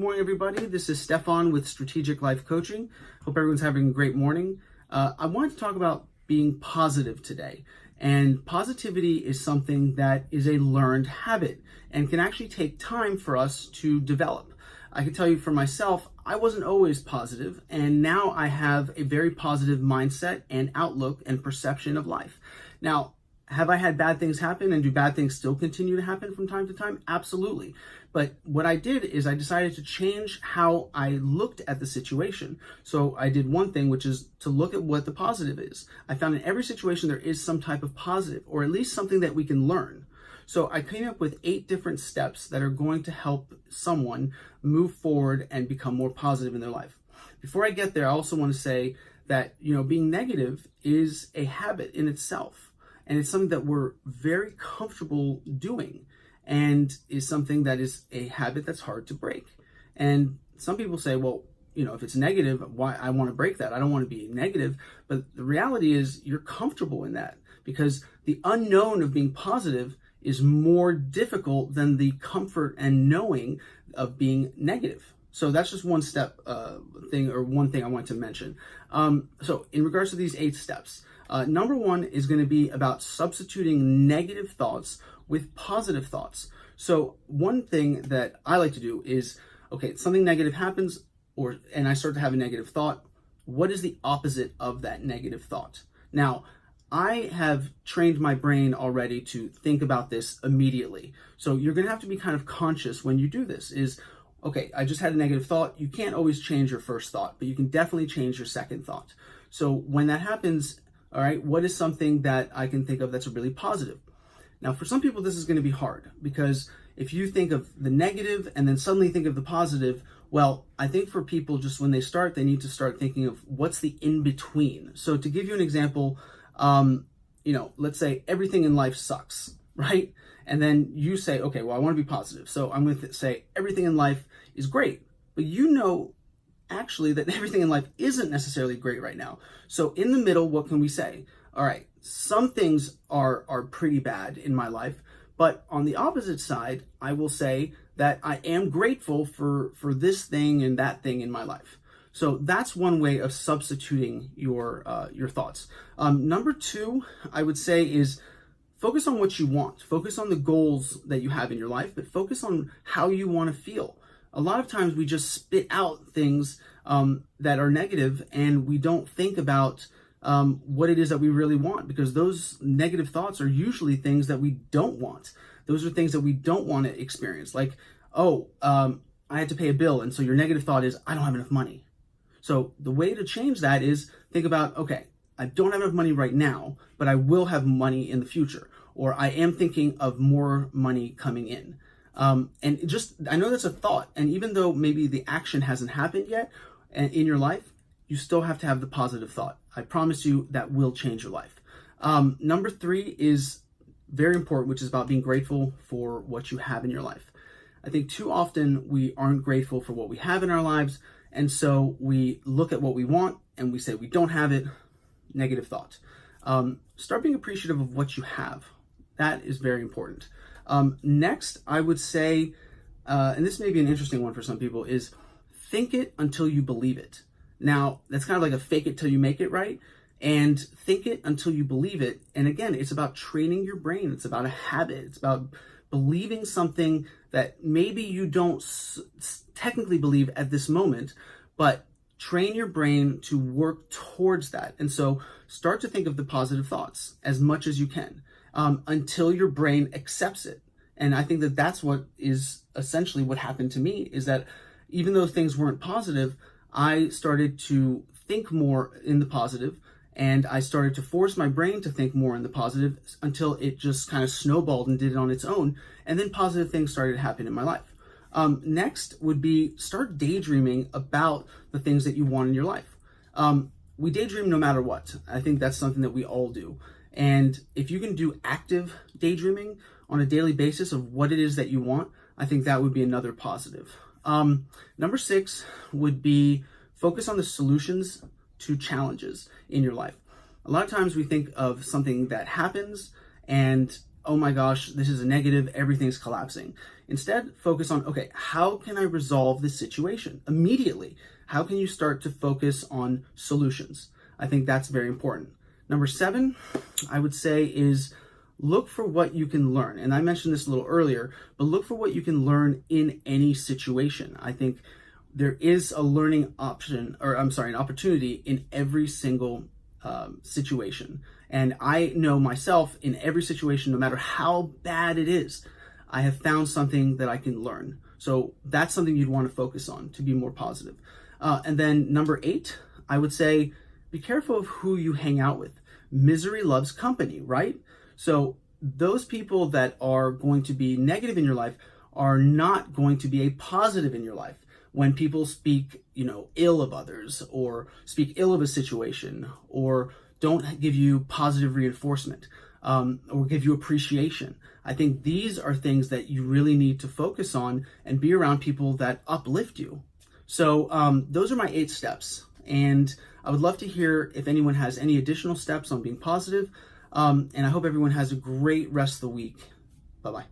morning, everybody. This is Stefan with Strategic Life Coaching. Hope everyone's having a great morning. I wanted to talk about being positive today. And positivity is something that is a learned habit and can actually take time for us to develop. I can tell you for myself, I wasn't always positive, and now I have a very positive mindset and outlook and perception of life. Now, have I had bad things happen, and do bad things still continue to happen from time to time? Absolutely. But what I did is I decided to change how I looked at the situation. So I did one thing, which is to look at what the positive is. I found in every situation there is some type of positive, or at least something that we can learn. So I came up with 8 different steps that are going to help someone move forward and become more positive in their life. Before I get there, I also want to say that, being negative is a habit in itself. And it's something that we're very comfortable doing, and is something that is a habit that's hard to break. And some people say, well, if it's negative, why I want to break that? I don't want to be negative. But the reality is you're comfortable in that, because the unknown of being positive is more difficult than the comfort and knowing of being negative. So that's just one step one thing I want to mention. So in regards to these 8 steps, number 1 is going to be about substituting negative thoughts with positive thoughts. So one thing that I like to do is, okay, something negative happens, and I start to have a negative thought. What is the opposite of that negative thought? Now, I have trained my brain already to think about this immediately. So you're going to have to be kind of conscious when you do this is, okay, I just had a negative thought. You can't always change your first thought, but you can definitely change your second thought. So when that happens, all right, what is something that I can think of that's really positive? Now, for some people, this is going to be hard, because if you think of the negative and then suddenly think of the positive, well, I think for people, just when they start, they need to start thinking of what's the in-between. So to give you an example, let's say everything in life sucks, right? And then you say, okay, well, I want to be positive. So I'm going to say everything in life is great, but actually that everything in life isn't necessarily great right now. So in the middle, what can we say? All right, some things are pretty bad in my life, but on the opposite side, I will say that I am grateful for this thing and that thing in my life. So that's one way of substituting your thoughts. Number 2, I would say, is focus on what you want. Focus on the goals that you have in your life, but focus on how you want to feel. A lot of times we just spit out things that are negative, and we don't think about what it is that we really want, because those negative thoughts are usually things that we don't want. Those are things that we don't want to experience. Like, I had to pay a bill, and so your negative thought is, I don't have enough money. So the way to change that is think about, okay, I don't have enough money right now, but I will have money in the future, or I am thinking of more money coming in. And I know that's a thought, and even though maybe the action hasn't happened yet in your life, you still have to have the positive thought. I promise you that will change your life. Number 3 is very important, which is about being grateful for what you have in your life. I think too often we aren't grateful for what we have in our lives, and so we look at what we want and we say we don't have it. Negative thought. Start being appreciative of what you have. That is very important. Next, I would say, and this may be an interesting one for some people, is think it until you believe it. Now, that's kind of like a fake it till you make it, right? And think it until you believe it. And again, it's about training your brain. It's about a habit. It's about believing something that maybe you don't technically believe at this moment, but train your brain to work towards that. And so start to think of the positive thoughts as much as you can until your brain accepts it. And I think that that's what is essentially what happened to me, is that even though things weren't positive, I started to think more in the positive, and I started to force my brain to think more in the positive until it just kind of snowballed and did it on its own. And then positive things started to happen in my life. Next would be start daydreaming about the things that you want in your life. We daydream no matter what. I think that's something that we all do. And if you can do active daydreaming on a daily basis of what it is that you want, I think that would be another positive. Number 6 would be focus on the solutions to challenges in your life. A lot of times we think of something that happens and, oh my gosh, this is a negative, everything's collapsing. Instead, focus on, okay, how can I resolve this situation immediately? How can you start to focus on solutions? I think that's very important. Number 7, I would say, is look for what you can learn. And I mentioned this a little earlier, but look for what you can learn in any situation. I think there is a learning option, or I'm sorry, an opportunity in every single situation. And I know myself, in every situation, no matter how bad it is, I have found something that I can learn. So that's something you'd want to focus on to be more positive. And then number 8, I would say, be careful of who you hang out with. Misery loves company, right? So those people that are going to be negative in your life are not going to be a positive in your life. When people speak, ill of others, or speak ill of a situation, or don't give you positive reinforcement, or give you appreciation, I think these are things that you really need to focus on and be around people that uplift you. So those are my 8 steps. And I would love to hear if anyone has any additional steps on being positive. And I hope everyone has a great rest of the week. Bye-bye.